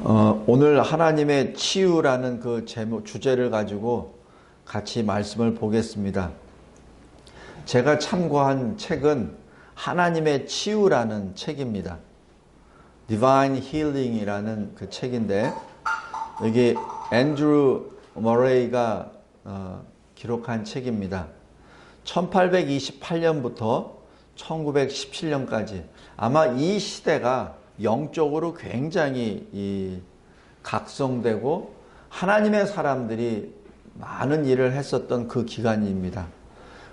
오늘 하나님의 치유라는 그 주제를 가지고 같이 말씀을 보겠습니다. 제가 참고한 책은 하나님의 치유라는 책입니다. Divine Healing이라는 그 책인데, 여기 앤드루 머레이가 기록한 책입니다. 1828년부터 1917년까지 아마 이 시대가 영적으로 굉장히 각성되고 하나님의 사람들이 많은 일을 했었던 그 기간입니다.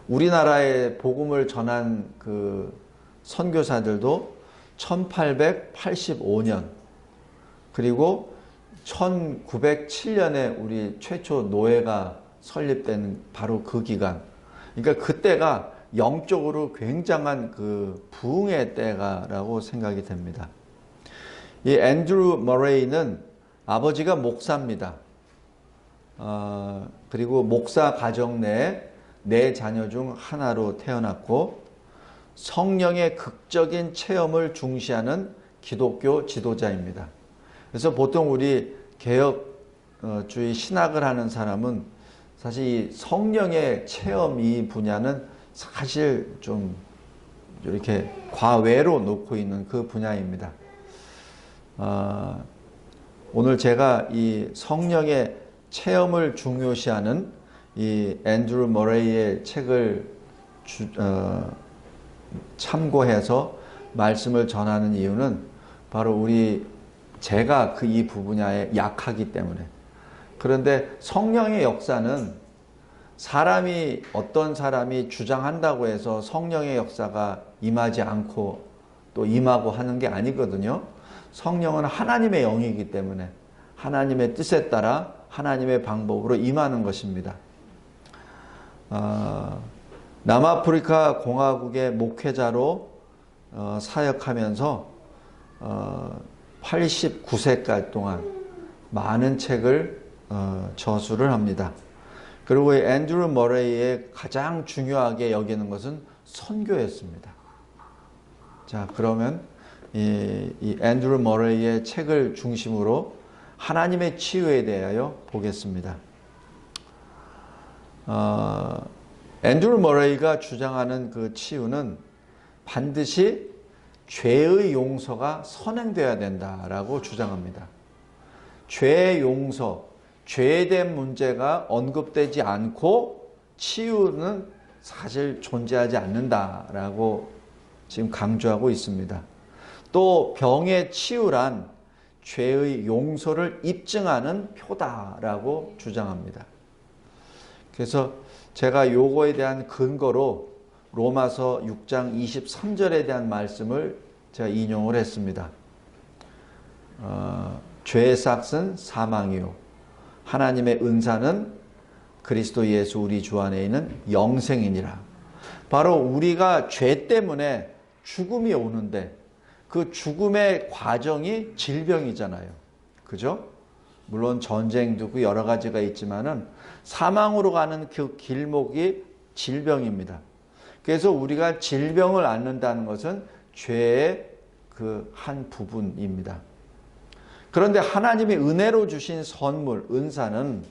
우리나라에 복음을 전한 그 선교사들도 1885년 그리고 1907년에 우리 최초 노예가 설립된 바로 그 기간. 그러니까 그때가 영적으로 굉장한 그 부흥의 때가라고 생각이 됩니다. 이 앤드루 머레이는 아버지가 목사입니다. 그리고 목사 가정 내에 4자녀 중 하나로 태어났고 성령의 극적인 체험을 중시하는 기독교 지도자입니다. 그래서 보통 우리 개혁주의 신학을 하는 사람은 사실 이 성령의 체험 이 분야는 사실 좀 이렇게 과외로 놓고 있는 그 분야입니다. 오늘 제가 이 성령의 체험을 중요시하는 이 앤드루 머레이의 책을 참고해서 말씀을 전하는 이유는 바로 제가 이 분야에 약하기 때문에. 그런데 성령의 역사는 어떤 사람이 주장한다고 해서 성령의 역사가 임하지 않고 또 임하고 하는 게 아니거든요. 성령은 하나님의 영이기 때문에 하나님의 뜻에 따라 하나님의 방법으로 임하는 것입니다. 남아프리카 공화국의 목회자로 사역하면서 89세까지 동안 많은 책을 저술을 합니다. 그리고 앤드루 머레이의 가장 중요하게 여기는 것은 선교였습니다. 자, 그러면 이 앤드루 머레이의 책을 중심으로 하나님의 치유에 대하여 보겠습니다. 앤드루 머레이가 주장하는 그 치유는 반드시 죄의 용서가 선행되어야 된다라고 주장합니다. 죄의 용서, 죄에 대한 문제가 언급되지 않고 치유는 사실 존재하지 않는다라고 지금 강조하고 있습니다. 또 병의 치유란 죄의 용서를 입증하는 표다라고 주장합니다. 그래서 제가 요거에 대한 근거로 로마서 6장 23절에 대한 말씀을 제가 인용을 했습니다. 죄의 삭은 사망이요 하나님의 은사는 그리스도 예수 우리 주 안에 있는 영생이니라. 바로 우리가 죄 때문에 죽음이 오는데 그 죽음의 과정이 질병이잖아요. 그죠? 물론 전쟁도 있고 여러 가지가 있지만은 사망으로 가는 그 길목이 질병입니다. 그래서 우리가 질병을 앓는다는 것은 죄의 그 한 부분입니다. 그런데 하나님이 은혜로 주신 선물, 은사는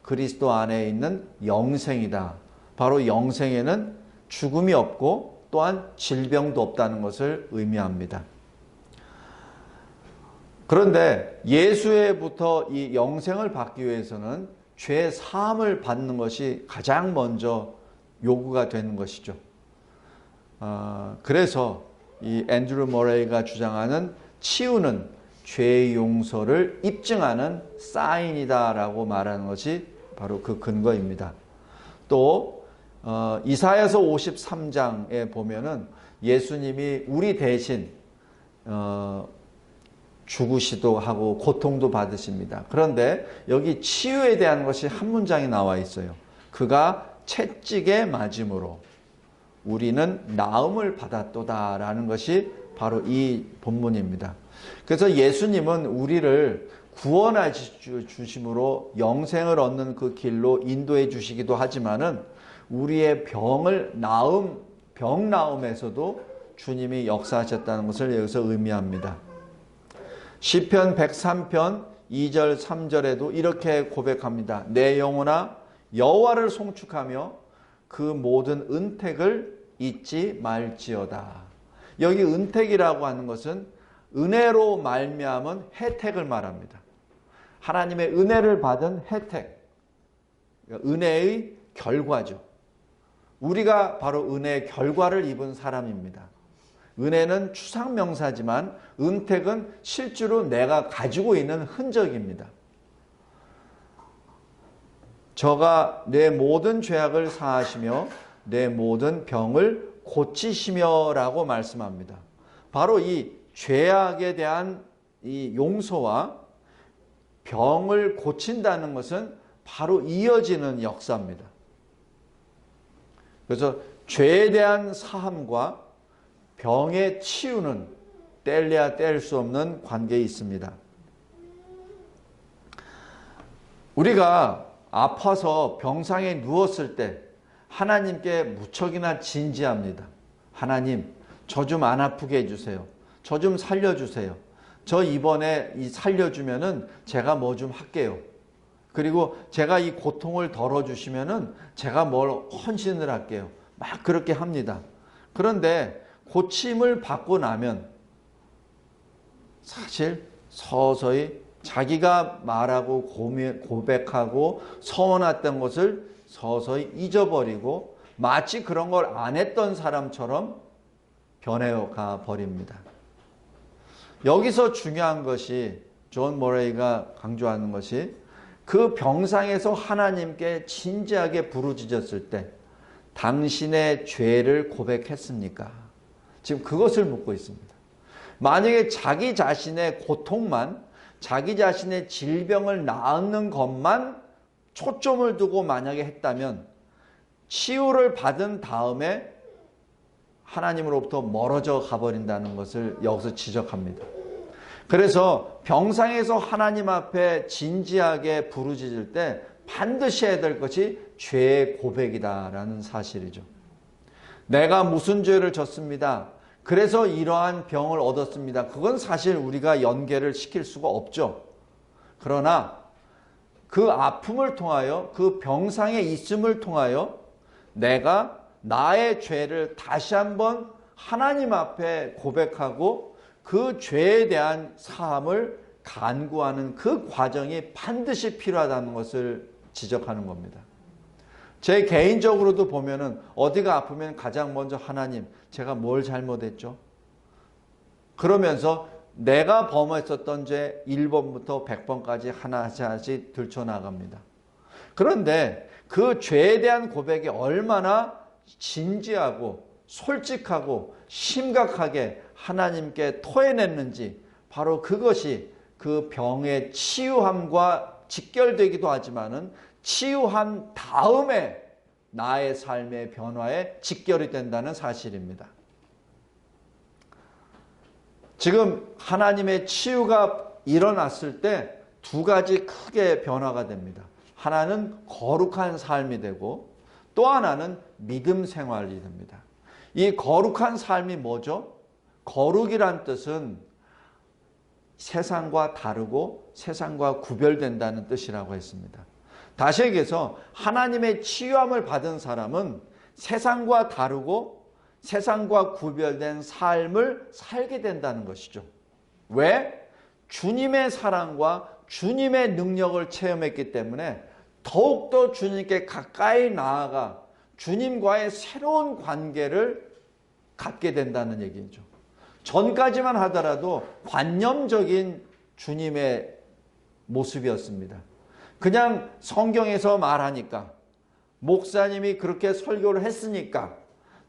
그리스도 안에 있는 영생이다. 바로 영생에는 죽음이 없고 또한 질병도 없다는 것을 의미합니다. 그런데 예수에부터 이 영생을 받기 위해서는 죄 사함을 받는 것이 가장 먼저 요구가 되는 것이죠. 그래서 이 앤드루 머레이가 주장하는 치유는 죄의 용서를 입증하는 사인이다라고 말하는 것이 바로 그 근거입니다. 또 이사야서 53장에 보면은 예수님이 우리 대신 죽으시도 하고 고통도 받으십니다. 그런데 여기 치유에 대한 것이 한 문장이 나와 있어요. 그가 채찍에 맞음으로 우리는 나음을 받았도다 라는 것이 바로 이 본문입니다. 그래서 예수님은 우리를 구원해 주심으로 영생을 얻는 그 길로 인도해 주시기도 하지만은 우리의 병 나음에서도 주님이 역사하셨다는 것을 여기서 의미합니다. 시편 103편 2절 3절에도 이렇게 고백합니다. 내 영혼아 여호와를 송축하며 그 모든 은택을 잊지 말지어다. 여기 은택이라고 하는 것은 은혜로 말미암은 혜택을 말합니다. 하나님의 은혜를 받은 혜택, 은혜의 결과죠. 우리가 바로 은혜의 결과를 입은 사람입니다. 은혜는 추상명사지만 은택은 실제로 내가 가지고 있는 흔적입니다. 저가 내 모든 죄악을 사하시며 내 모든 병을 고치시며 라고 말씀합니다. 바로 이 죄악에 대한 이 용서와 병을 고친다는 것은 바로 이어지는 역사입니다. 그래서 죄에 대한 사함과 병의 치유는 뗄래야 뗄 수 없는 관계에 있습니다. 우리가 아파서 병상에 누웠을 때 하나님께 무척이나 진지합니다. 하나님, 저 좀 안 아프게 해주세요. 저 좀 살려주세요. 저 이번에 살려주면은 제가 뭐 좀 할게요. 그리고 제가 이 고통을 덜어주시면은 제가 뭘 헌신을 할게요. 막 그렇게 합니다. 그런데 고침을 받고 나면 사실 서서히 자기가 말하고 고백하고 서원했던 것을 서서히 잊어버리고 마치 그런 걸 안 했던 사람처럼 변해가 버립니다. 여기서 중요한 것이 존 모레이가 강조하는 것이 그 병상에서 하나님께 진지하게 부르짖었을 때 당신의 죄를 고백했습니까? 지금 그것을 묻고 있습니다. 만약에 자기 자신의 고통만, 자기 자신의 질병을 나은 것만 초점을 두고 만약에 했다면 치유를 받은 다음에 하나님으로부터 멀어져 가버린다는 것을 여기서 지적합니다. 그래서 병상에서 하나님 앞에 진지하게 부르짖을 때 반드시 해야 될 것이 죄의 고백이다라는 사실이죠. 내가 무슨 죄를 졌습니다. 그래서 이러한 병을 얻었습니다. 그건 사실 우리가 연계를 시킬 수가 없죠. 그러나 그 아픔을 통하여 그 병상에 있음을 통하여 내가 나의 죄를 다시 한번 하나님 앞에 고백하고 그 죄에 대한 사함을 간구하는 그 과정이 반드시 필요하다는 것을 지적하는 겁니다. 제 개인적으로도 보면은 어디가 아프면 가장 먼저 하나님, 제가 뭘 잘못했죠? 그러면서 내가 범했었던 죄 1번부터 100번까지 하나씩 들춰나갑니다. 그런데 그 죄에 대한 고백이 얼마나 진지하고 솔직하고 심각하게 하나님께 토해냈는지 바로 그것이 그 병의 치유함과 직결되기도 하지만은 치유한 다음에 나의 삶의 변화에 직결이 된다는 사실입니다. 지금 하나님의 치유가 일어났을 때 두 가지 크게 변화가 됩니다. 하나는 거룩한 삶이 되고 또 하나는 믿음 생활이 됩니다. 이 거룩한 삶이 뭐죠? 거룩이란 뜻은 세상과 다르고 세상과 구별된다는 뜻이라고 했습니다. 다시 얘기해서 하나님의 치유함을 받은 사람은 세상과 다르고 세상과 구별된 삶을 살게 된다는 것이죠. 왜? 주님의 사랑과 주님의 능력을 체험했기 때문에 더욱더 주님께 가까이 나아가 주님과의 새로운 관계를 갖게 된다는 얘기죠. 전까지만 하더라도 관념적인 주님의 모습이었습니다. 그냥 성경에서 말하니까, 목사님이 그렇게 설교를 했으니까,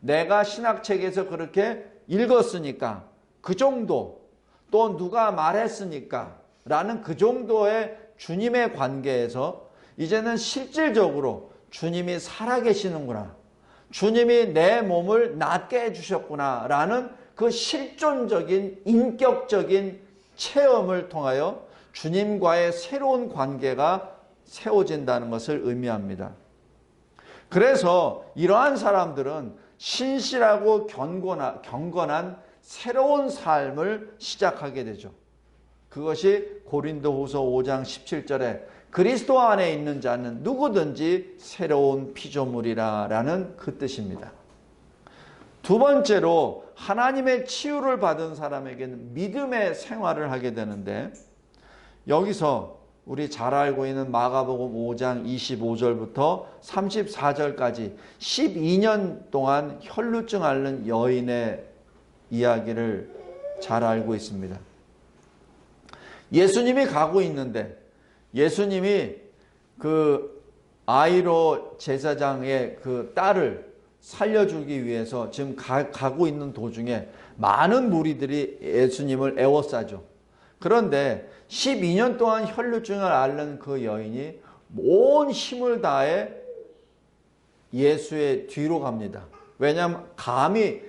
내가 신학책에서 그렇게 읽었으니까, 그 정도, 또 누가 말했으니까 라는 그 정도의 주님의 관계에서 이제는 실질적으로 주님이 살아계시는구나, 주님이 내 몸을 낫게 해주셨구나 라는 그 실존적인 인격적인 체험을 통하여 주님과의 새로운 관계가 세워진다는 것을 의미합니다. 그래서 이러한 사람들은 신실하고 경건한 새로운 삶을 시작하게 되죠. 그것이 고린도후서 5장 17절에 그리스도 안에 있는 자는 누구든지 새로운 피조물이라 라는 그 뜻입니다. 두 번째로 하나님의 치유를 받은 사람에게는 믿음의 생활을 하게 되는데, 여기서 우리 잘 알고 있는 마가복음 5장 25절부터 34절까지 12년 동안 혈루증 앓는 여인의 이야기를 잘 알고 있습니다. 예수님이 가고 있는데, 예수님이 그 아이로 제사장의 그 딸을 살려주기 위해서 지금 가고 있는 도중에 많은 무리들이 예수님을 애워싸죠. 그런데 12년 동안 혈루증을 앓는 그 여인이 온 힘을 다해 예수의 뒤로 갑니다. 왜냐하면 감히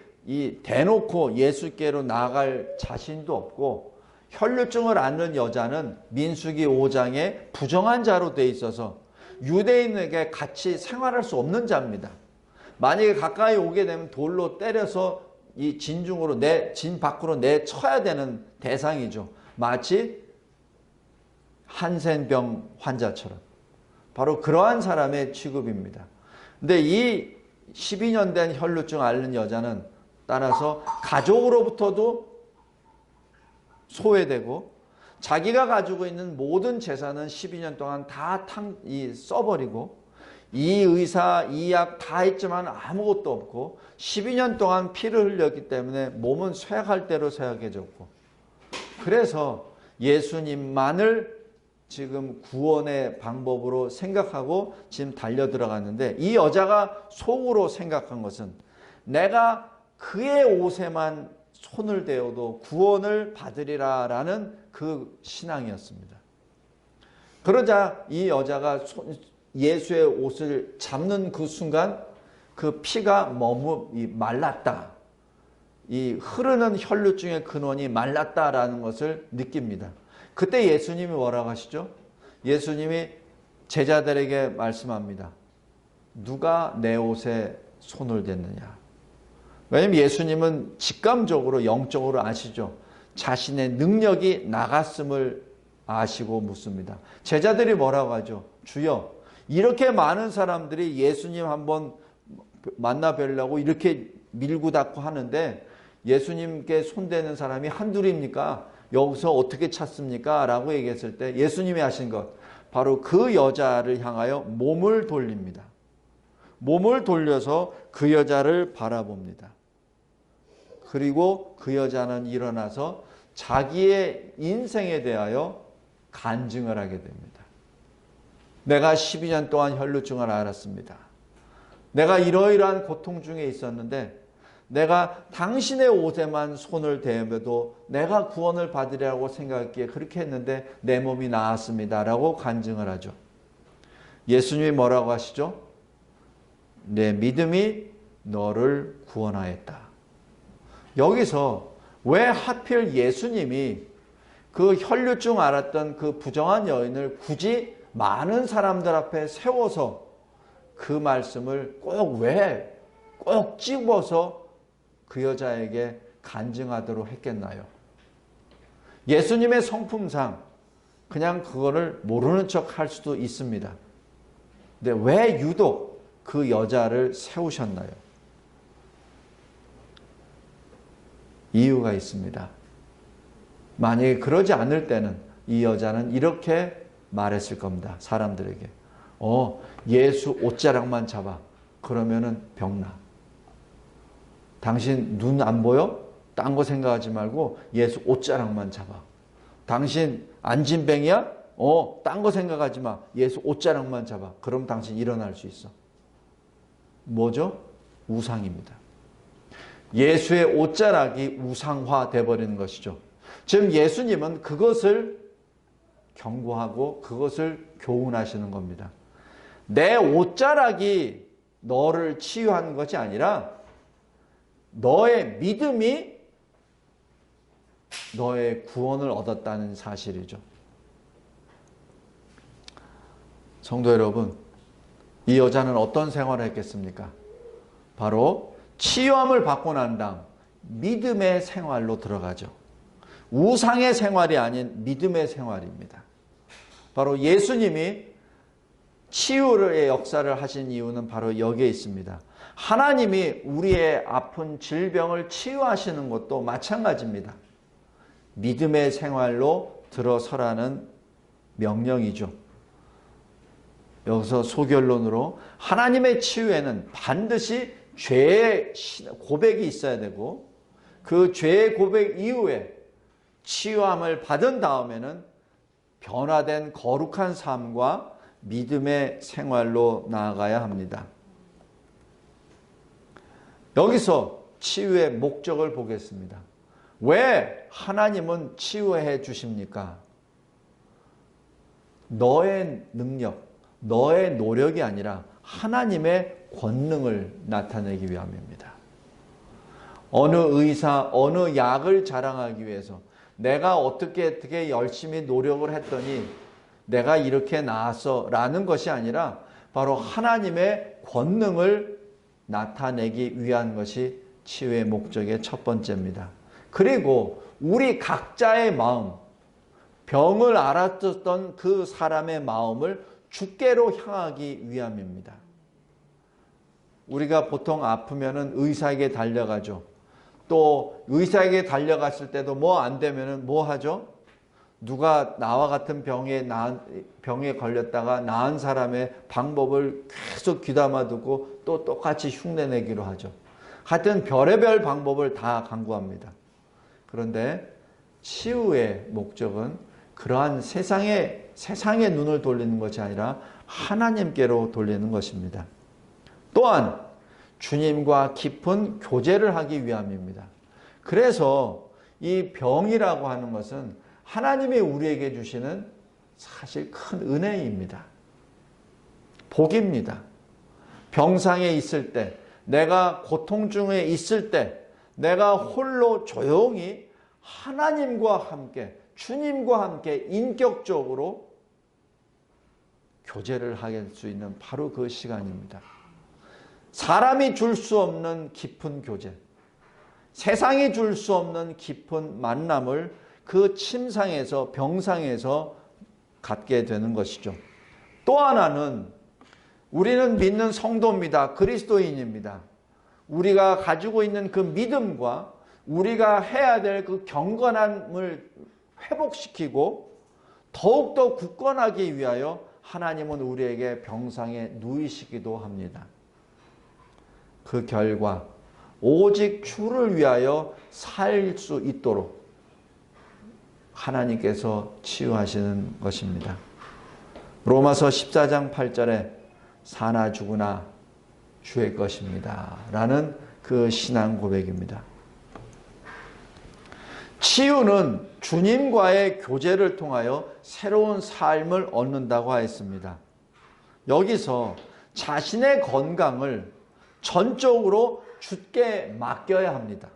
대놓고 예수께로 나아갈 자신도 없고, 혈루증을 앓는 여자는 민수기 5장에 부정한 자로 돼 있어서 유대인에게 같이 생활할 수 없는 자입니다. 만약에 가까이 오게 되면 돌로 때려서 이 진중으로 진 밖으로 내쳐야 되는 대상이죠. 마치 한센병 환자처럼. 바로 그러한 사람의 취급입니다. 근데 이 12년 된 혈루증 앓는 여자는 따라서 가족으로부터도 소외되고, 자기가 가지고 있는 모든 재산은 12년 동안 다 써버리고, 이 의사, 이 약 다 했지만 아무것도 없고 12년 동안 피를 흘렸기 때문에 몸은 쇠약할 대로 쇠약해졌고, 그래서 예수님만을 지금 구원의 방법으로 생각하고 지금 달려 들어갔는데, 이 여자가 속으로 생각한 것은 내가 그의 옷에만 손을 대어도 구원을 받으리라 라는 그 신앙이었습니다. 그러자 이 여자가 예수의 옷을 잡는 그 순간 그 피가 말랐다. 이 흐르는 혈루증의 근원이 말랐다라는 것을 느낍니다. 그때 예수님이 뭐라고 하시죠? 예수님이 제자들에게 말씀합니다. 누가 내 옷에 손을 댔느냐? 왜냐하면 예수님은 직감적으로 영적으로 아시죠. 자신의 능력이 나갔음을 아시고 묻습니다. 제자들이 뭐라고 하죠? 주여, 이렇게 많은 사람들이 예수님 한번 만나 뵈려고 이렇게 밀고 닦고 하는데 예수님께 손대는 사람이 한둘입니까? 여기서 어떻게 찾습니까? 라고 얘기했을 때 예수님이 하신 것, 바로 그 여자를 향하여 몸을 돌립니다. 몸을 돌려서 그 여자를 바라봅니다. 그리고 그 여자는 일어나서 자기의 인생에 대하여 간증을 하게 됩니다. 내가 12년 동안 혈루증을 앓았습니다. 내가 이러이러한 고통 중에 있었는데 내가 당신의 옷에만 손을 대면도 내가 구원을 받으리라고 생각했기에 그렇게 했는데 내 몸이 나았습니다. 라고 간증을 하죠. 예수님이 뭐라고 하시죠? 내 믿음이 너를 구원하였다. 여기서 왜 하필 예수님이 그 혈루증 앓았던 그 부정한 여인을 굳이 많은 사람들 앞에 세워서 그 말씀을 꼭 집어서 그 여자에게 간증하도록 했겠나요? 예수님의 성품상 그냥 그거를 모르는 척 할 수도 있습니다. 근데 왜 유독 그 여자를 세우셨나요? 이유가 있습니다. 만약에 그러지 않을 때는 이 여자는 이렇게 말했을 겁니다. 사람들에게. 예수 옷자락만 잡아. 그러면은 병나. 당신 눈 안 보여? 딴 거 생각하지 말고 예수 옷자락만 잡아. 당신 안진뱅이야? 딴 거 생각하지 마. 예수 옷자락만 잡아. 그럼 당신 일어날 수 있어. 뭐죠? 우상입니다. 예수의 옷자락이 우상화 돼버리는 것이죠. 지금 예수님은 그것을 경고하고 그것을 교훈하시는 겁니다. 내 옷자락이 너를 치유하는 것이 아니라 너의 믿음이 너의 구원을 얻었다는 사실이죠. 성도 여러분, 이 여자는 어떤 생활을 했겠습니까? 바로 치유함을 받고 난 다음 믿음의 생활로 들어가죠. 우상의 생활이 아닌 믿음의 생활입니다. 바로 예수님이 치유의 역사를 하신 이유는 바로 여기에 있습니다. 하나님이 우리의 아픈 질병을 치유하시는 것도 마찬가지입니다. 믿음의 생활로 들어서라는 명령이죠. 여기서 소결론으로 하나님의 치유에는 반드시 죄의 고백이 있어야 되고 그 죄의 고백 이후에 치유함을 받은 다음에는 변화된 거룩한 삶과 믿음의 생활로 나아가야 합니다. 여기서 치유의 목적을 보겠습니다. 왜 하나님은 치유해 주십니까? 너의 능력, 너의 노력이 아니라 하나님의 권능을 나타내기 위함입니다. 어느 의사, 어느 약을 자랑하기 위해서 내가 어떻게 열심히 노력을 했더니 내가 이렇게 나았어 라는 것이 아니라 바로 하나님의 권능을 나타내기 위한 것이 치유의 목적의 첫 번째입니다. 그리고 우리 각자의 마음, 병을 앓았던 그 사람의 마음을 주께로 향하기 위함입니다. 우리가 보통 아프면은 의사에게 달려가죠. 또 의사에게 달려갔을 때도 뭐 안 되면은 뭐 하죠? 누가 나와 같은 병에 걸렸다가 나은 사람의 방법을 계속 귀담아 두고 또 똑같이 흉내내기로 하죠. 하여튼 별의별 방법을 다 강구합니다. 그런데 치유의 목적은 그러한 세상의 눈을 돌리는 것이 아니라 하나님께로 돌리는 것입니다. 또한 주님과 깊은 교제를 하기 위함입니다. 그래서 이 병이라고 하는 것은 하나님이 우리에게 주시는 사실 큰 은혜입니다. 복입니다. 병상에 있을 때, 내가 고통 중에 있을 때, 내가 홀로 조용히 하나님과 함께, 주님과 함께 인격적으로 교제를 할 수 있는 바로 그 시간입니다. 사람이 줄 수 없는 깊은 교제, 세상이 줄 수 없는 깊은 만남을 그 침상에서, 병상에서 갖게 되는 것이죠. 또 하나는 우리는 믿는 성도입니다. 그리스도인입니다. 우리가 가지고 있는 그 믿음과 우리가 해야 될 그 경건함을 회복시키고 더욱더 굳건하기 위하여 하나님은 우리에게 병상에 누이시기도 합니다. 그 결과 오직 주를 위하여 살 수 있도록 하나님께서 치유하시는 것입니다. 로마서 14장 8절에 사나 죽으나 주의 것입니다 라는 그 신앙 고백입니다. 치유는 주님과의 교제를 통하여 새로운 삶을 얻는다고 하였습니다. 여기서 자신의 건강을 전적으로 주께 맡겨야 합니다.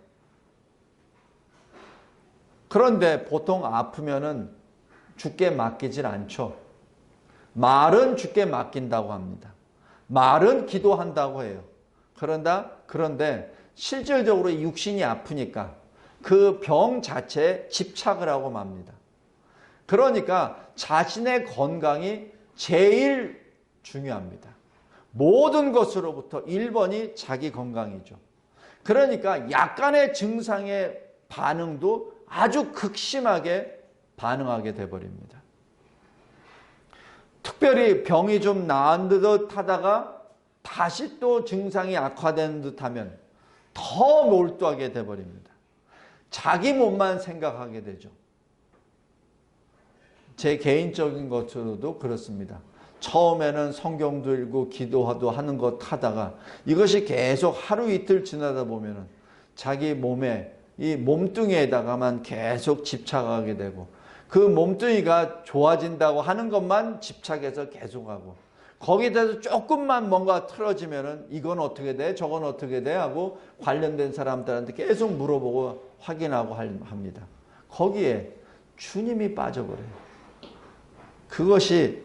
그런데 보통 아프면은 주께 맡기질 않죠. 말은 주께 맡긴다고 합니다. 말은 기도한다고 해요. 그런데 실질적으로 육신이 아프니까 그 병 자체에 집착을 하고 맙니다. 그러니까 자신의 건강이 제일 중요합니다. 모든 것으로부터 1번이 자기 건강이죠. 그러니까 약간의 증상의 반응도 아주 극심하게 반응하게 돼버립니다. 특별히 병이 좀 나은 듯 하다가 다시 또 증상이 악화되는 듯 하면 더 몰두하게 돼버립니다. 자기 몸만 생각하게 되죠. 제 개인적인 것으로도 그렇습니다. 처음에는 성경 들고 기도도 하는 것 하다가 이것이 계속 하루 이틀 지나다 보면은 자기 몸에 이 몸뚱이에다가만 계속 집착하게 되고 그 몸뚱이가 좋아진다고 하는 것만 집착해서 계속하고 거기에 대해서 조금만 뭔가 틀어지면은 이건 어떻게 돼? 저건 어떻게 돼? 하고 관련된 사람들한테 계속 물어보고 확인하고 합니다. 거기에 주님이 빠져버려요. 그것이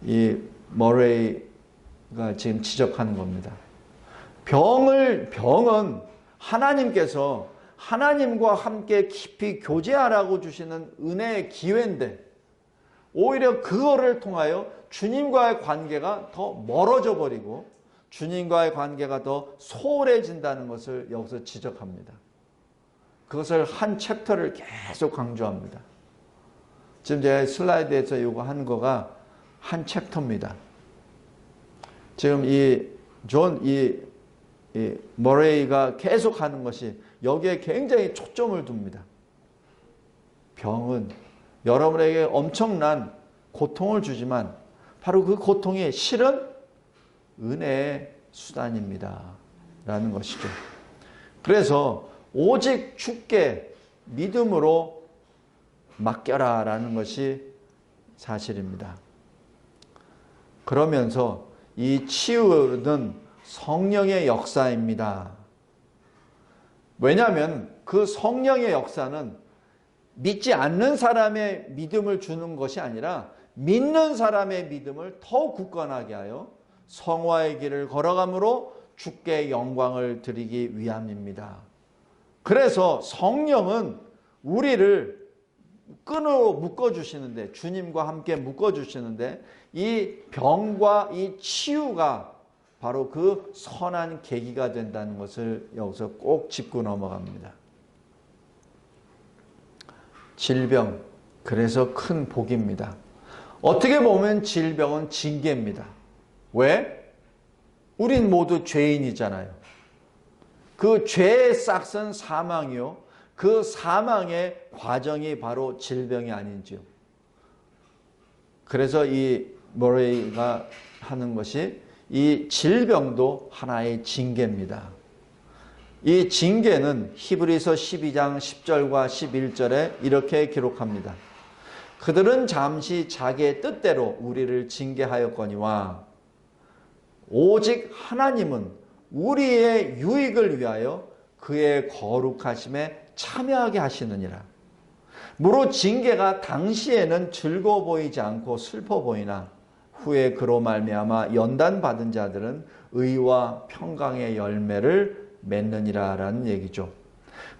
이 머레이가 지금 지적하는 겁니다. 병은 하나님께서 하나님과 함께 깊이 교제하라고 주시는 은혜의 기회인데 오히려 그거를 통하여 주님과의 관계가 더 멀어져 버리고 주님과의 관계가 더 소홀해진다는 것을 여기서 지적합니다. 그것을 한 챕터를 계속 강조합니다. 지금 제가 슬라이드에서 이거 한 거가 한 챕터입니다. 지금 이 머레이가 계속 하는 것이 여기에 굉장히 초점을 둡니다. 병은 여러분에게 엄청난 고통을 주지만 바로 그 고통이 실은 은혜의 수단입니다. 라는 것이죠. 그래서 오직 주께 믿음으로 맡겨라 라는 것이 사실입니다. 그러면서 이 치유는 성령의 역사입니다. 왜냐하면 그 성령의 역사는 믿지 않는 사람의 믿음을 주는 것이 아니라 믿는 사람의 믿음을 더욱 굳건하게 하여 성화의 길을 걸어감으로 주께 영광을 드리기 위함입니다. 그래서 성령은 우리를 끈으로 묶어주시는데 주님과 함께 묶어주시는데 이 병과 이 치유가 바로 그 선한 계기가 된다는 것을 여기서 꼭 짚고 넘어갑니다. 질병, 그래서 큰 복입니다. 어떻게 보면 질병은 징계입니다. 왜? 우린 모두 죄인이잖아요. 그 죄의 싹은 사망이요. 그 사망의 과정이 바로 질병이 아닌지요. 그래서 이 머레이가 하는 것이 이 질병도 하나의 징계입니다. 이 징계는 히브리서 12장 10절과 11절에 이렇게 기록합니다. 그들은 잠시 자기의 뜻대로 우리를 징계하였거니와 오직 하나님은 우리의 유익을 위하여 그의 거룩하심에 참여하게 하시느니라. 무릇 징계가 당시에는 즐거워 보이지 않고 슬퍼 보이나 후에 그로 말미암아 연단받은 자들은 의와 평강의 열매를 맺느니라 라는 얘기죠.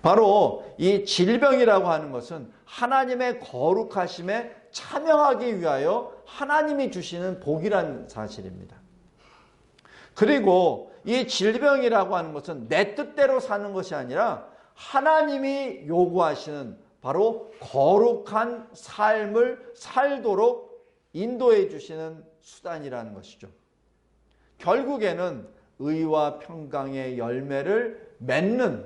바로 이 질병이라고 하는 것은 하나님의 거룩하심에 참여하기 위하여 하나님이 주시는 복이라는 사실입니다. 그리고 이 질병이라고 하는 것은 내 뜻대로 사는 것이 아니라 하나님이 요구하시는 바로 거룩한 삶을 살도록 인도해 주시는 수단이라는 것이죠. 결국에는 의와 평강의 열매를 맺는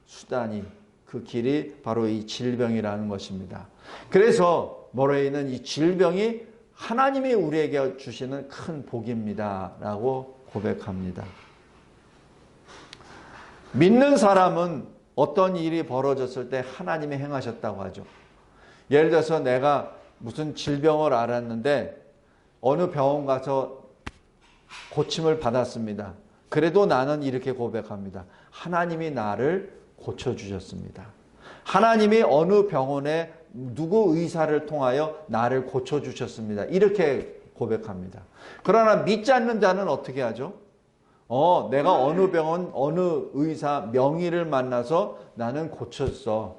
수단이 그 길이 바로 이 질병이라는 것입니다. 그래서 머레이는 이 질병이 하나님이 우리에게 주시는 큰 복입니다 라고 고백합니다. 믿는 사람은 어떤 일이 벌어졌을 때 하나님이 행하셨다고 하죠. 예를 들어서 내가 무슨 질병을 앓았는데 어느 병원 가서 고침을 받았습니다. 그래도 나는 이렇게 고백합니다. 하나님이 나를 고쳐주셨습니다. 하나님이 어느 병원에 누구 의사를 통하여 나를 고쳐주셨습니다. 이렇게 고백합니다. 그러나 믿지 않는 자는 어떻게 하죠? 내가 어느 병원, 어느 의사 명의를 만나서 나는 고쳤어.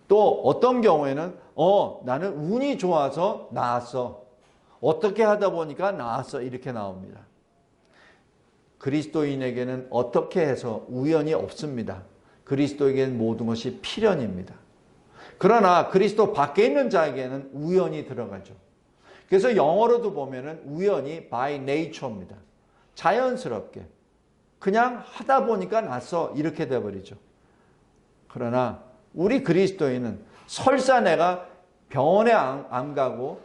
또 어떤 경우에는 나는 운이 좋아서 나았어. 어떻게 하다 보니까 나았어. 이렇게 나옵니다. 그리스도인에게는 어떻게 해서 우연이 없습니다. 그리스도에게는 모든 것이 필연입니다. 그러나 그리스도 밖에 있는 자에게는 우연이 들어가죠. 그래서 영어로도 보면은 우연이 by nature입니다. 자연스럽게 그냥 하다 보니까 났어 이렇게 돼버리죠. 그러나 우리 그리스도인은 설사 내가 병원에 안 가고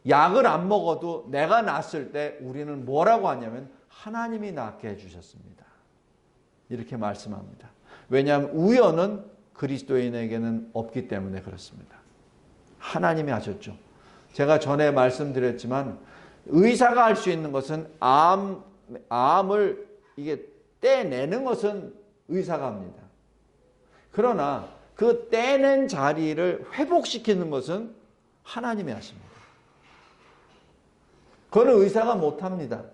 약을 안 먹어도 내가 낫을 때 우리는 뭐라고 하냐면 하나님이 낫게 해주셨습니다. 이렇게 말씀합니다. 왜냐하면 우연은 그리스도인에게는 없기 때문에 그렇습니다. 하나님이 하셨죠. 제가 전에 말씀드렸지만 의사가 할 수 있는 것은 암을 이게 떼내는 것은 의사가 합니다. 그러나 그 떼낸 자리를 회복시키는 것은 하나님이 하십니다. 그거는 의사가 못합니다.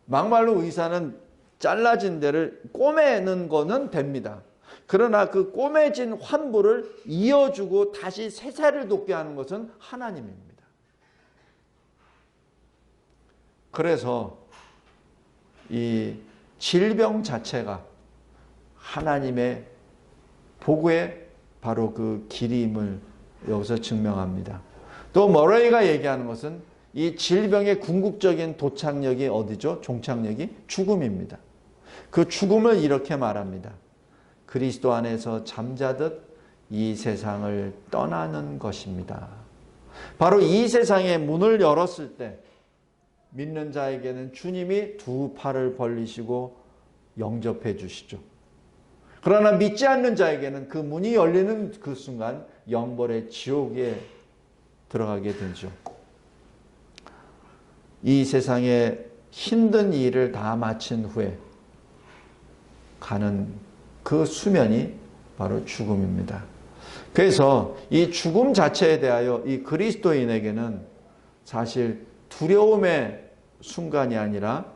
막말로 의사는 잘라진 데를 꼬매는 거는 됩니다. 그러나 그 꼬매진 환부를 이어주고 다시 새살을 돋게 하는 것은 하나님입니다. 그래서 이 질병 자체가 하나님의 보고의 바로 그 길임을 여기서 증명합니다. 또 머레이가 얘기하는 것은 이 질병의 궁극적인 도착역이 어디죠? 종착역이 죽음입니다. 그 죽음을 이렇게 말합니다. 그리스도 안에서 잠자듯 이 세상을 떠나는 것입니다. 바로 이 세상의 문을 열었을 때 믿는 자에게는 주님이 두 팔을 벌리시고 영접해 주시죠. 그러나 믿지 않는 자에게는 그 문이 열리는 그 순간 영벌의 지옥에 들어가게 되죠. 이 세상에 힘든 일을 다 마친 후에 가는 그 수면이 바로 죽음입니다. 그래서 이 죽음 자체에 대하여 이 그리스도인에게는 사실 두려움의 순간이 아니라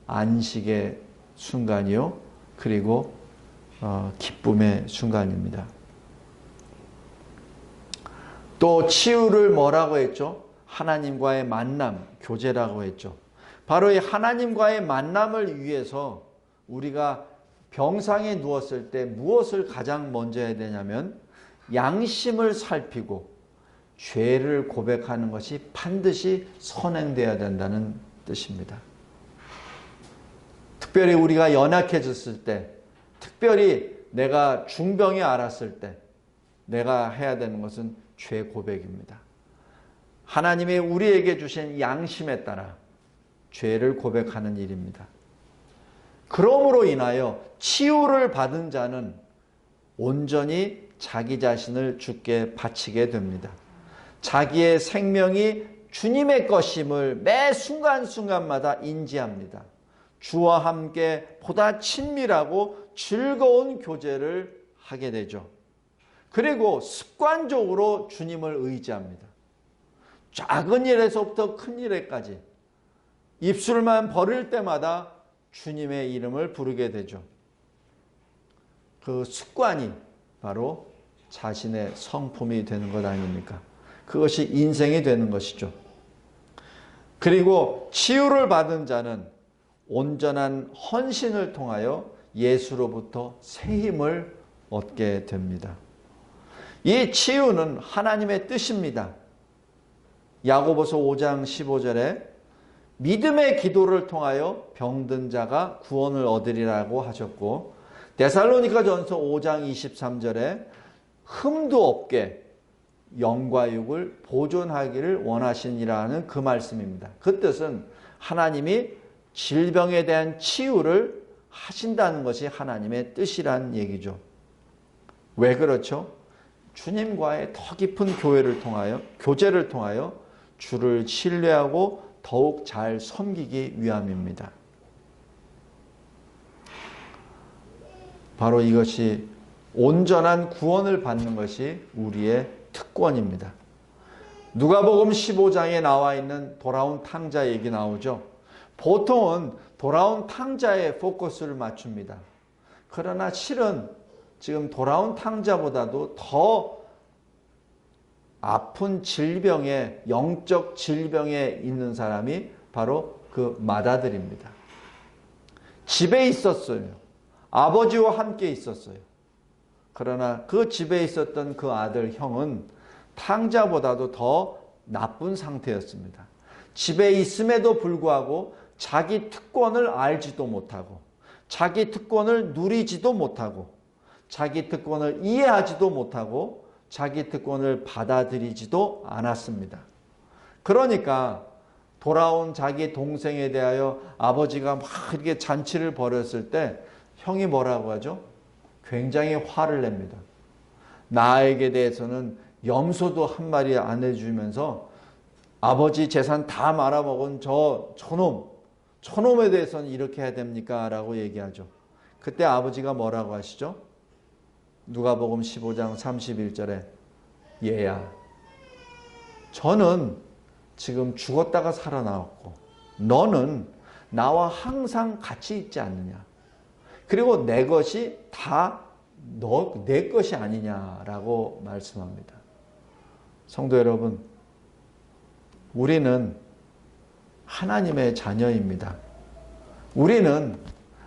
안식의 순간이요. 그리고 기쁨의 순간입니다. 또 치유를 뭐라고 했죠? 하나님과의 만남, 교제라고 했죠. 바로 이 하나님과의 만남을 위해서 우리가 병상에 누웠을 때 무엇을 가장 먼저 해야 되냐면 양심을 살피고 죄를 고백하는 것이 반드시 선행되어야 된다는 뜻입니다. 특별히 우리가 연약해졌을 때, 특별히 내가 중병에 앓았을 때 내가 해야 되는 것은 죄 고백입니다. 하나님이 우리에게 주신 양심에 따라 죄를 고백하는 일입니다. 그러므로 인하여 치유를 받은 자는 온전히 자기 자신을 주께 바치게 됩니다. 자기의 생명이 주님의 것임을 매 순간순간마다 인지합니다. 주와 함께 보다 친밀하고 즐거운 교제를 하게 되죠. 그리고 습관적으로 주님을 의지합니다. 작은 일에서부터 큰 일에까지 입술만 벌릴 때마다 주님의 이름을 부르게 되죠. 그 습관이 바로 자신의 성품이 되는 것 아닙니까? 그것이 인생이 되는 것이죠. 그리고 치유를 받은 자는 온전한 헌신을 통하여 예수로부터 새 힘을 얻게 됩니다. 이 치유는 하나님의 뜻입니다. 야고보서 5장 15절에 믿음의 기도를 통하여 병든 자가 구원을 얻으리라고 하셨고, 데살로니가전서 5장 23절에 흠도 없게 영과 육을 보존하기를 원하시니라는 그 말씀입니다. 그 뜻은 하나님이 질병에 대한 치유를 하신다는 것이 하나님의 뜻이란 얘기죠. 왜 그렇죠? 주님과의 더 깊은 교제를 통하여 주를 신뢰하고 더욱 잘 섬기기 위함입니다. 바로 이것이 온전한 구원을 받는 것이 우리의 특권입니다. 누가복음 15장에 나와 있는 돌아온 탕자 얘기 나오죠. 보통은 돌아온 탕자에 포커스를 맞춥니다. 그러나 실은 지금 돌아온 탕자보다도 더 아픈 질병에, 영적 질병에 있는 사람이 바로 그 맏아들입니다. 집에 있었어요. 아버지와 함께 있었어요. 그러나 그 집에 있었던 그 아들 형은 탕자보다도 더 나쁜 상태였습니다. 집에 있음에도 불구하고 자기 특권을 알지도 못하고, 자기 특권을 누리지도 못하고, 자기 특권을 이해하지도 못하고, 자기 특권을 받아들이지도 않았습니다. 그러니까 돌아온 자기 동생에 대하여 아버지가 막 이렇게 잔치를 벌였을 때 형이 뭐라고 하죠? 굉장히 화를 냅니다. 나에게 대해서는 염소도 한 마리 안 해주면서 아버지 재산 다 말아먹은 저놈에 대해서는 이렇게 해야 됩니까? 라고 얘기하죠. 그때 아버지가 뭐라고 하시죠? 누가복음 15장 31절에 얘야, 저는 지금 죽었다가 살아나왔고 너는 나와 항상 같이 있지 않느냐. 그리고 내 것이 다 내 것이 아니냐라고 말씀합니다. 성도 여러분, 우리는 하나님의 자녀입니다. 우리는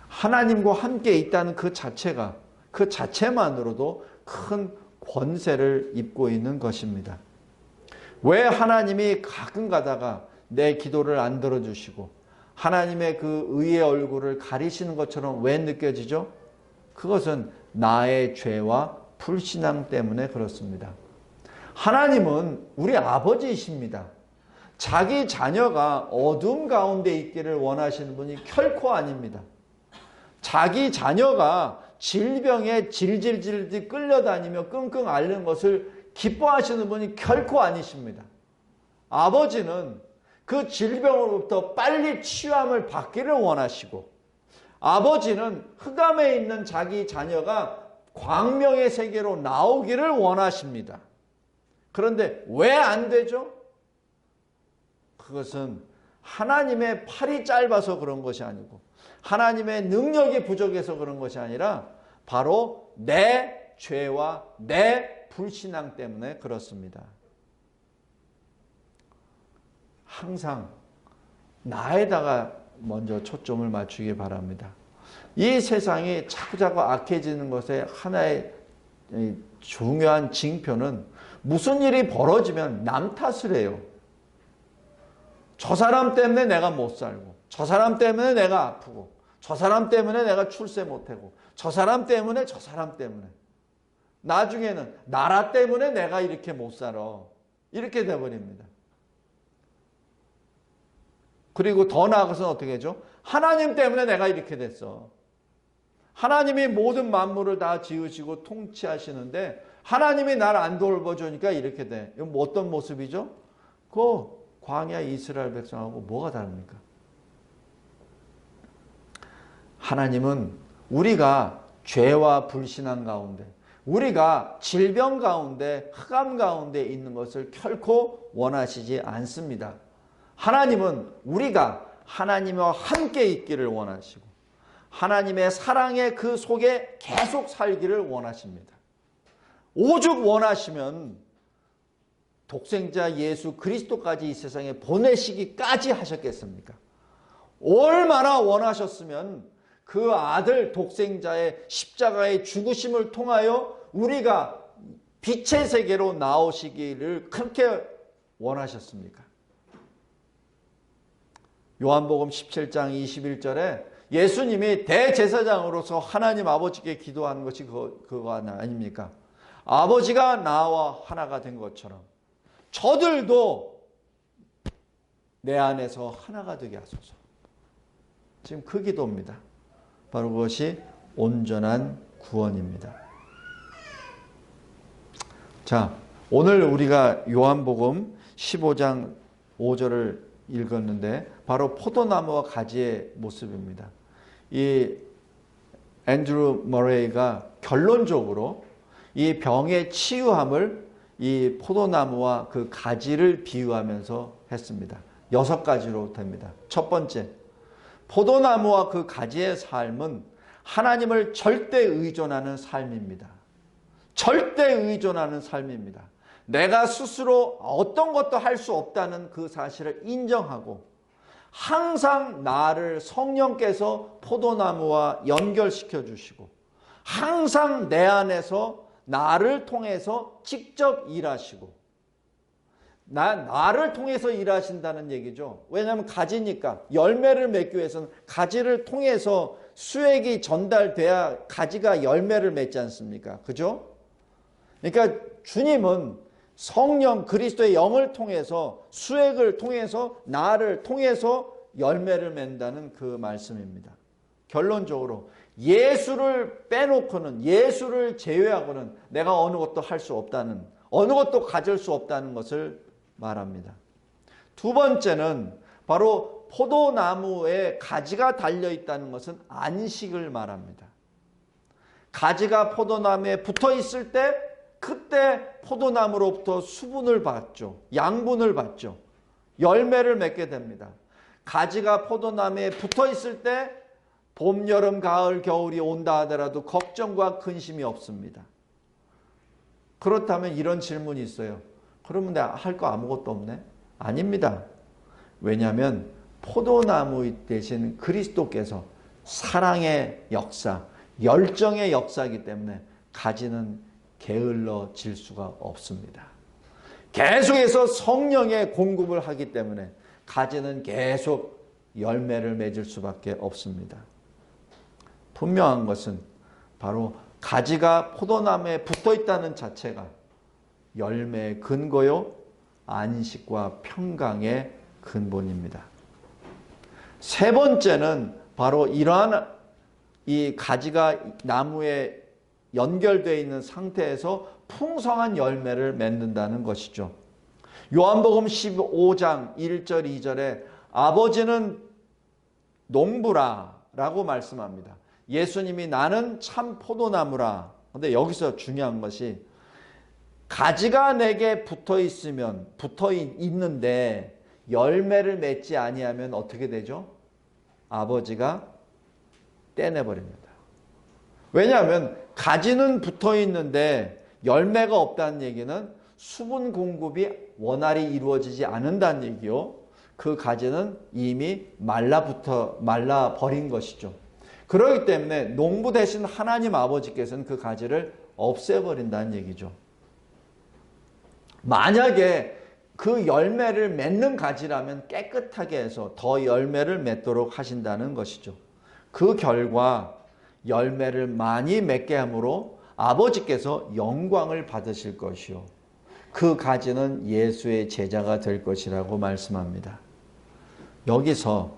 하나님과 함께 있다는 그 자체가, 그 자체만으로도 큰 권세를 입고 있는 것입니다. 왜 하나님이 가끔 가다가 내 기도를 안 들어주시고 하나님의 그 의의 얼굴을 가리시는 것처럼 왜 느껴지죠? 그것은 나의 죄와 불신앙 때문에 그렇습니다. 하나님은 우리 아버지이십니다. 자기 자녀가 어둠 가운데 있기를 원하시는 분이 결코 아닙니다. 자기 자녀가 질병에 질질질 끌려다니며 끙끙 앓는 것을 기뻐하시는 분이 결코 아니십니다. 아버지는 그 질병으로부터 빨리 치유함을 받기를 원하시고, 아버지는 흑암에 있는 자기 자녀가 광명의 세계로 나오기를 원하십니다. 그런데 왜 안 되죠? 그것은 하나님의 팔이 짧아서 그런 것이 아니고 하나님의 능력이 부족해서 그런 것이 아니라 바로 내 죄와 내 불신앙 때문에 그렇습니다. 항상 나에다가 먼저 초점을 맞추기 바랍니다. 이 세상이 자꾸자꾸 악해지는 것의 하나의 중요한 징표는 무슨 일이 벌어지면 남 탓을 해요. 저 사람 때문에 내가 못 살고, 저 사람 때문에 내가 아프고, 저 사람 때문에 내가 출세 못하고, 저 사람 때문에 저 사람 때문에. 나중에는 나라 때문에 내가 이렇게 못 살아. 이렇게 돼버립니다. 그리고 더 나아가서는 어떻게 하죠? 하나님 때문에 내가 이렇게 됐어. 하나님이 모든 만물을 다 지으시고 통치하시는데 하나님이 나를 안 돌봐주니까 이렇게 돼. 이건 어떤 모습이죠? 그 광야 이스라엘 백성하고 뭐가 다릅니까? 하나님은 우리가 죄와 불신앙 가운데, 우리가 질병 가운데, 흑암 가운데 있는 것을 결코 원하시지 않습니다. 하나님은 우리가 하나님과 함께 있기를 원하시고 하나님의 사랑의 그 속에 계속 살기를 원하십니다. 오죽 원하시면 독생자 예수 그리스도까지 이 세상에 보내시기까지 하셨겠습니까? 얼마나 원하셨으면 그 아들 독생자의 십자가의 죽으심을 통하여 우리가 빛의 세계로 나오시기를 그렇게 원하셨습니까? 요한복음 17장 21절에 예수님이 대제사장으로서 하나님 아버지께 기도하는 것이 그거 아닙니까? 아버지가 나와 하나가 된 것처럼 저들도 내 안에서 하나가 되게 하소서. 지금 그 기도입니다. 바로 그것이 온전한 구원입니다. 자, 오늘 우리가 요한복음 15장 5절을 읽었는데 바로 포도나무와 가지의 모습입니다. 이 앤드루 머레이가 결론적으로 이 병의 치유함을 이 포도나무와 그 가지를 비유하면서 했습니다. 6가지로 됩니다. 첫 번째, 포도나무와 그 가지의 삶은 하나님을 절대 의존하는 삶입니다. 절대 의존하는 삶입니다. 내가 스스로 어떤 것도 할 수 없다는 그 사실을 인정하고 항상 나를 성령께서 포도나무와 연결시켜 주시고 항상 내 안에서 나를 통해서 직접 일하시고 나를 통해서 일하신다는 얘기죠. 왜냐하면 가지니까 열매를 맺기 위해서는 가지를 통해서 수액이 전달돼야 가지가 열매를 맺지 않습니까? 그죠? 그러니까 주님은 성령 그리스도의 영을 통해서 수액을 통해서 나를 통해서 열매를 맺는다는 그 말씀입니다. 결론적으로 예수를 빼놓고는 예수를 제외하고는 내가 어느 것도 할 수 없다는 어느 것도 가질 수 없다는 것을 말합니다. 두 번째는 바로 포도나무에 가지가 달려있다는 것은 안식을 말합니다. 가지가 포도나무에 붙어 있을 때 그때 포도나무로부터 수분을 받죠. 양분을 받죠. 열매를 맺게 됩니다. 가지가 포도나무에 붙어 있을 때 봄, 여름, 가을, 겨울이 온다 하더라도 걱정과 근심이 없습니다. 그렇다면 이런 질문이 있어요. 그러면 내가 할 거 아무것도 없네? 아닙니다. 왜냐하면 포도나무 대신 그리스도께서 사랑의 역사, 열정의 역사이기 때문에 가지는 게을러질 수가 없습니다. 계속해서 성령의 공급을 하기 때문에 가지는 계속 열매를 맺을 수밖에 없습니다. 분명한 것은 바로 가지가 포도나무에 붙어 있다는 자체가 열매의 근거요, 안식과 평강의 근본입니다. 세 번째는 바로 이러한 이 가지가 나무에 연결되어 있는 상태에서 풍성한 열매를 맺는다는 것이죠. 요한복음 15장 1절 2절에 아버지는 농부라 라고 말씀합니다. 예수님이 나는 참 포도나무라. 근데 여기서 중요한 것이 가지가 내게 붙어 있는데 열매를 맺지 아니하면 어떻게 되죠? 아버지가 떼내버립니다. 왜냐하면 가지는 붙어 있는데 열매가 없다는 얘기는 수분 공급이 원활히 이루어지지 않는다는 얘기요. 그 가지는 이미 말라버린 것이죠. 그렇기 때문에 농부 대신 하나님 아버지께서는 그 가지를 없애버린다는 얘기죠. 만약에 그 열매를 맺는 가지라면 깨끗하게 해서 더 열매를 맺도록 하신다는 것이죠. 그 결과 열매를 많이 맺게 함으로 아버지께서 영광을 받으실 것이요. 그 가지는 예수의 제자가 될 것이라고 말씀합니다. 여기서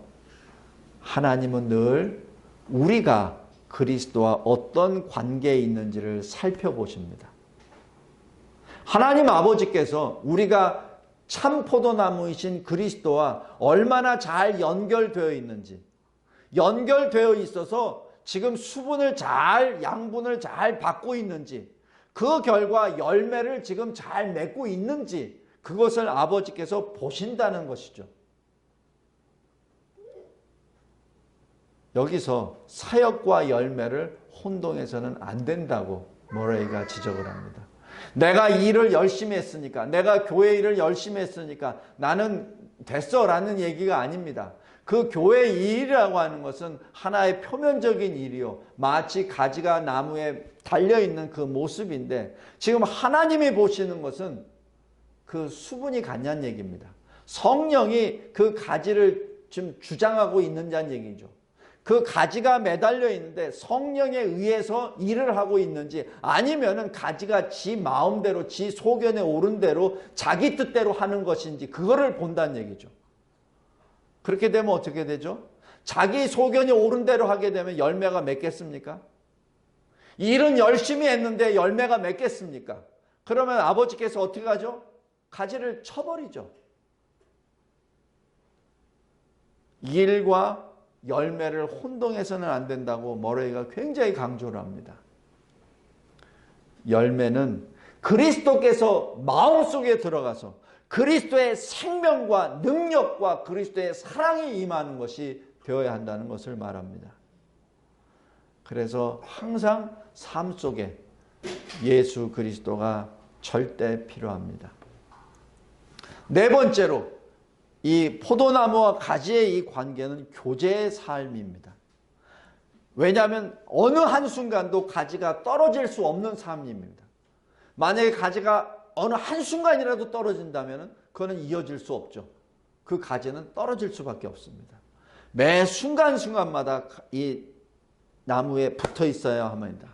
하나님은 늘 우리가 그리스도와 어떤 관계에 있는지를 살펴보십니다. 하나님 아버지께서 우리가 참 포도나무이신 그리스도와 얼마나 잘 연결되어 있는지, 연결되어 있어서 지금 양분을 잘 받고 있는지, 그 결과 열매를 지금 잘 맺고 있는지 그것을 아버지께서 보신다는 것이죠. 여기서 사역과 열매를 혼동해서는 안 된다고 모레이가 지적을 합니다. 내가 일을 열심히 했으니까, 내가 교회 일을 열심히 했으니까 나는 됐어 라는 얘기가 아닙니다. 그 교회 일이라고 하는 것은 하나의 표면적인 일이요, 마치 가지가 나무에 달려있는 그 모습인데, 지금 하나님이 보시는 것은 그 수분이 갔냐는 얘기입니다. 성령이 그 가지를 지금 주장하고 있느냐는 얘기죠. 그 가지가 매달려 있는데 성령에 의해서 일을 하고 있는지, 아니면은 가지가 지 마음대로, 지 소견에 오른 대로 자기 뜻대로 하는 것인지, 그거를 본다는 얘기죠. 그렇게 되면 어떻게 되죠? 자기 소견이 오른 대로 하게 되면 열매가 맺겠습니까? 일은 열심히 했는데 열매가 맺겠습니까? 그러면 아버지께서 어떻게 하죠? 가지를 쳐버리죠. 일과 열매를 혼동해서는 안 된다고 머레이가 굉장히 강조를 합니다. 열매는 그리스도께서 마음속에 들어가서 그리스도의 생명과 능력과 그리스도의 사랑이 임하는 것이 되어야 한다는 것을 말합니다. 그래서 항상 삶 속에 예수 그리스도가 절대 필요합니다. 네 번째로, 이 포도나무와 가지의 이 관계는 교제의 삶입니다. 왜냐하면 어느 한순간도 가지가 떨어질 수 없는 삶입니다. 만약에 가지가 어느 한순간이라도 떨어진다면 그거는 이어질 수 없죠. 그 가지는 떨어질 수밖에 없습니다. 매 순간순간마다 이 나무에 붙어 있어야 합니다.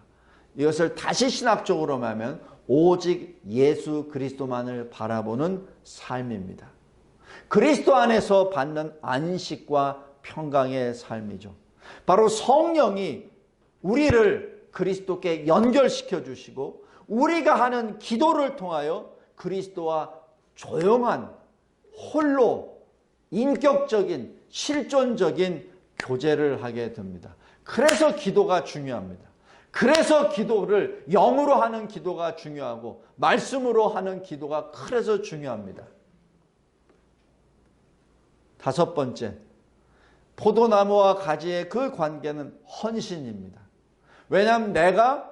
이것을 다시 신학적으로 말하면 오직 예수 그리스도만을 바라보는 삶입니다. 그리스도 안에서 받는 안식과 평강의 삶이죠. 바로 성령이 우리를 그리스도께 연결시켜 주시고 우리가 하는 기도를 통하여 그리스도와 조용한 홀로 인격적인 실존적인 교제를 하게 됩니다. 그래서 기도가 중요합니다. 그래서 기도를 영으로 하는 기도가 중요하고 말씀으로 하는 기도가 그래서 중요합니다. 다섯 번째, 포도나무와 가지의 그 관계는 헌신입니다. 왜냐하면 내가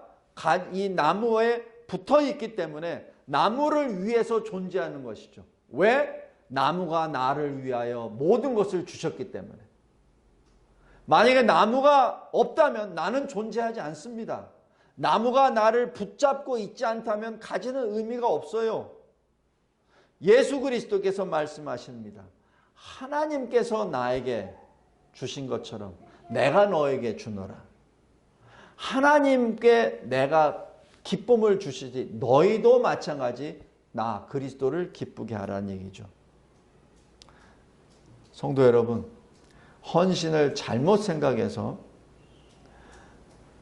이 나무에 붙어 있기 때문에 나무를 위해서 존재하는 것이죠. 왜? 나무가 나를 위하여 모든 것을 주셨기 때문에. 만약에 나무가 없다면 나는 존재하지 않습니다. 나무가 나를 붙잡고 있지 않다면 가지는 의미가 없어요. 예수 그리스도께서 말씀하십니다. 하나님께서 나에게 주신 것처럼 내가 너에게 주노라. 하나님께 내가 기쁨을 주시지 너희도 마찬가지 나 그리스도를 기쁘게 하라는 얘기죠. 성도 여러분, 헌신을 잘못 생각해서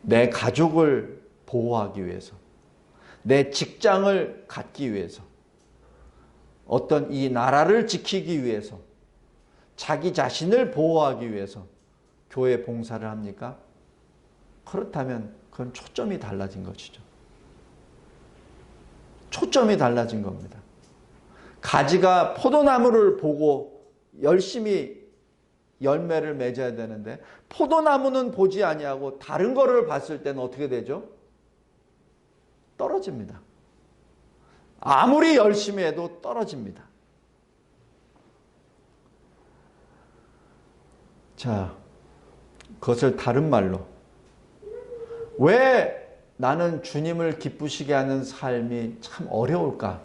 내 가족을 보호하기 위해서, 내 직장을 갖기 위해서, 어떤 이 나라를 지키기 위해서, 자기 자신을 보호하기 위해서 교회 봉사를 합니까? 그렇다면 그건 초점이 달라진 것이죠. 초점이 달라진 겁니다. 가지가 포도나무를 보고 열심히 열매를 맺어야 되는데 포도나무는 보지 아니하고 다른 거를 봤을 때는 어떻게 되죠? 떨어집니다. 아무리 열심히 해도 떨어집니다. 자, 그것을 다른 말로 왜 나는 주님을 기쁘시게 하는 삶이 참 어려울까?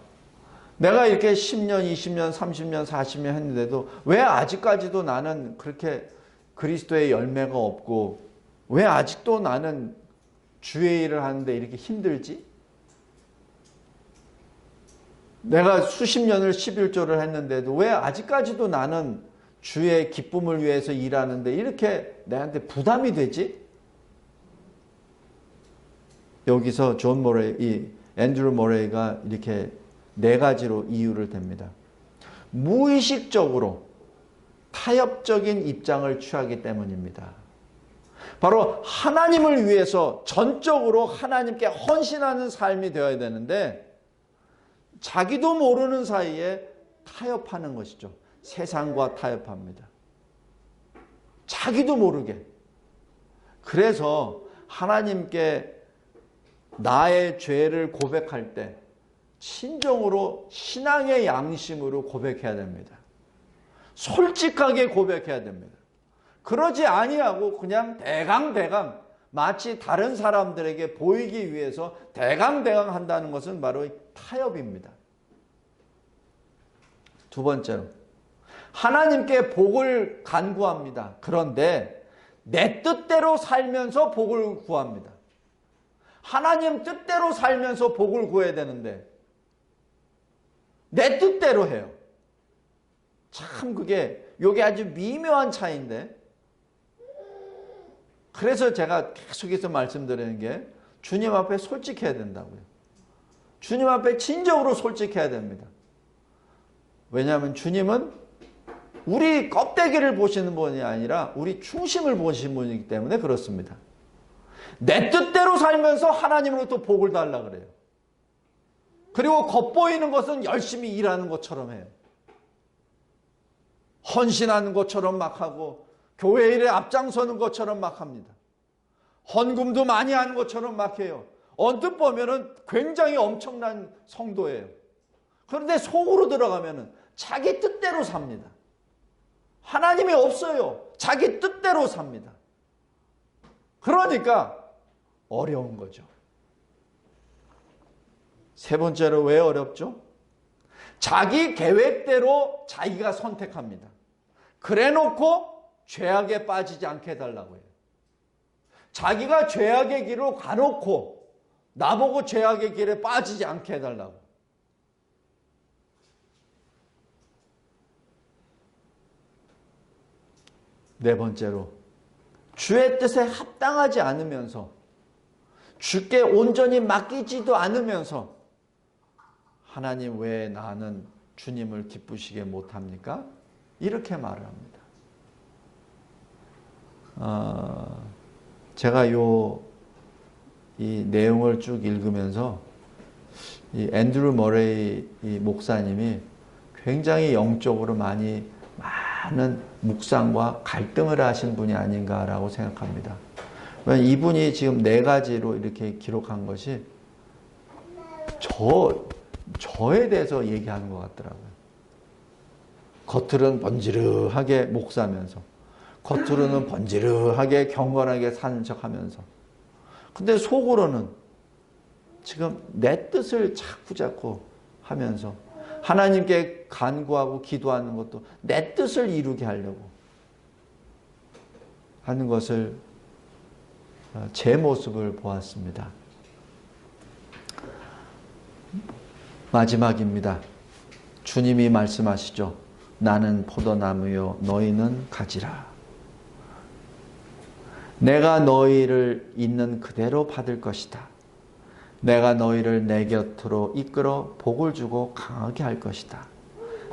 내가 이렇게 10년, 20년, 30년, 40년 했는데도 왜 아직까지도 나는 그렇게 그리스도의 열매가 없고 왜 아직도 나는 주의 일을 하는데 이렇게 힘들지? 내가 수십 년을 11조를 했는데도 왜 아직까지도 나는 주의 기쁨을 위해서 일하는데 이렇게 내한테 부담이 되지? 여기서 앤드루 모레이가 이렇게 4가지로 이유를 댑니다. 무의식적으로 타협적인 입장을 취하기 때문입니다. 바로 하나님을 위해서 전적으로 하나님께 헌신하는 삶이 되어야 되는데 자기도 모르는 사이에 타협하는 것이죠. 세상과 타협합니다. 자기도 모르게. 그래서 하나님께 나의 죄를 고백할 때 진정으로 신앙의 양심으로 고백해야 됩니다. 솔직하게 고백해야 됩니다. 그러지 아니하고 그냥 대강대강 마치 다른 사람들에게 보이기 위해서 대강대강 한다는 것은 바로 타협입니다. 두 번째로 하나님께 복을 간구합니다. 그런데 내 뜻대로 살면서 복을 구합니다. 하나님 뜻대로 살면서 복을 구해야 되는데 내 뜻대로 해요. 참 이게 아주 미묘한 차이인데 그래서 제가 계속해서 말씀드리는 게 주님 앞에 솔직해야 된다고요. 주님 앞에 진정으로 솔직해야 됩니다. 왜냐하면 주님은 우리 껍데기를 보시는 분이 아니라 우리 중심을 보시는 분이기 때문에 그렇습니다. 내 뜻대로 살면서 하나님으로부터 복을 달라 그래요. 그리고 겉보이는 것은 열심히 일하는 것처럼 해요. 헌신하는 것처럼 막 하고 교회 일에 앞장서는 것처럼 막 합니다. 헌금도 많이 하는 것처럼 막 해요. 언뜻 보면은 굉장히 엄청난 성도예요. 그런데 속으로 들어가면은 자기 뜻대로 삽니다. 하나님이 없어요. 자기 뜻대로 삽니다. 그러니까 어려운 거죠. 세 번째로 왜 어렵죠? 자기 계획대로 자기가 선택합니다. 그래놓고 죄악에 빠지지 않게 해달라고 해요. 자기가 죄악의 길로 가놓고 나보고 죄악의 길에 빠지지 않게 해달라고. 네 번째로 주의 뜻에 합당하지 않으면서 주께 온전히 맡기지도 않으면서 하나님 왜 나는 주님을 기쁘시게 못합니까? 이렇게 말을 합니다. 제가 이 내용을 쭉 읽으면서 이 앤드루 머레이 이 목사님이 굉장히 영적으로 많이 많은 묵상과 갈등을 하신 분이 아닌가라고 생각합니다. 이분이 지금 4가지로 이렇게 기록한 것이 저에 대해서 얘기하는 것 같더라고요. 겉으로는 번지르하게 목사면서, 겉으로는 번지르하게 경건하게 사는 척 하면서, 근데 속으로는 지금 내 뜻을 자꾸 하면서 하나님께 간구하고 기도하는 것도 내 뜻을 이루게 하려고 하는 것을, 제 모습을 보았습니다. 마지막입니다. 주님이 말씀하시죠. 나는 포도나무요 너희는 가지라. 내가 너희를 있는 그대로 받을 것이다. 내가 너희를 내 곁으로 이끌어 복을 주고 강하게 할 것이다.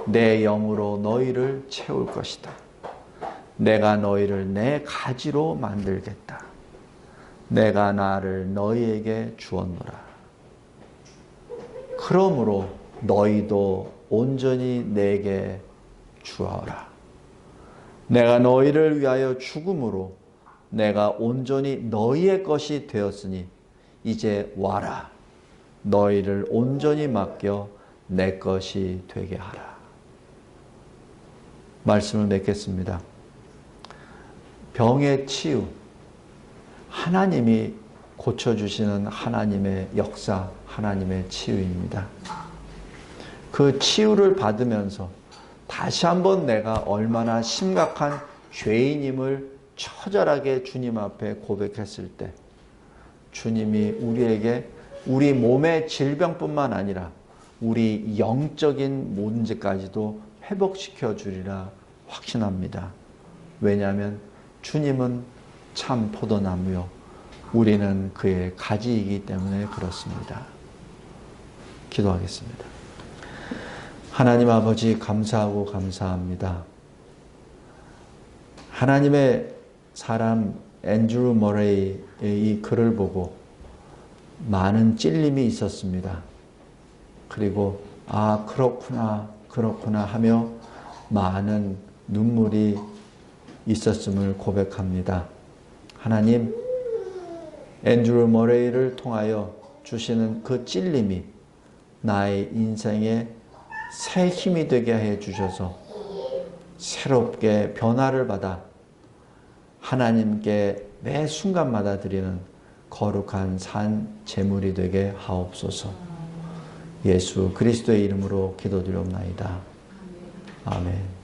내 영으로 너희를 채울 것이다. 내가 너희를 내 가지로 만들겠다. 내가 나를 너희에게 주었노라. 그러므로 너희도 온전히 내게 주어라. 내가 너희를 위하여 죽음으로 내가 온전히 너희의 것이 되었으니 이제 와라. 너희를 온전히 맡겨 내 것이 되게 하라. 말씀을 맺겠습니다. 병의 치유, 하나님이 고쳐주시는 하나님의 역사, 하나님의 치유입니다. 그 치유를 받으면서 다시 한번 내가 얼마나 심각한 죄인임을 처절하게 주님 앞에 고백했을 때 주님이 우리에게 우리 몸의 질병뿐만 아니라 우리 영적인 문제까지도 회복시켜 주리라 확신합니다. 왜냐하면 주님은 참 포도나무요 우리는 그의 가지이기 때문에 그렇습니다. 기도하겠습니다. 하나님 아버지 감사하고 감사합니다. 하나님의 사람 앤드루 머레이의 이 글을 보고 많은 찔림이 있었습니다. 그리고 그렇구나 하며 많은 눈물이 있었음을 고백합니다. 하나님, 앤드루 머레이를 통하여 주시는 그 찔림이 나의 인생에 새 힘이 되게 해 주셔서 새롭게 변화를 받아 하나님께 매 순간마다 드리는 거룩한 산 제물이 되게 하옵소서. 예수 그리스도의 이름으로 기도드리옵나이다. 아멘.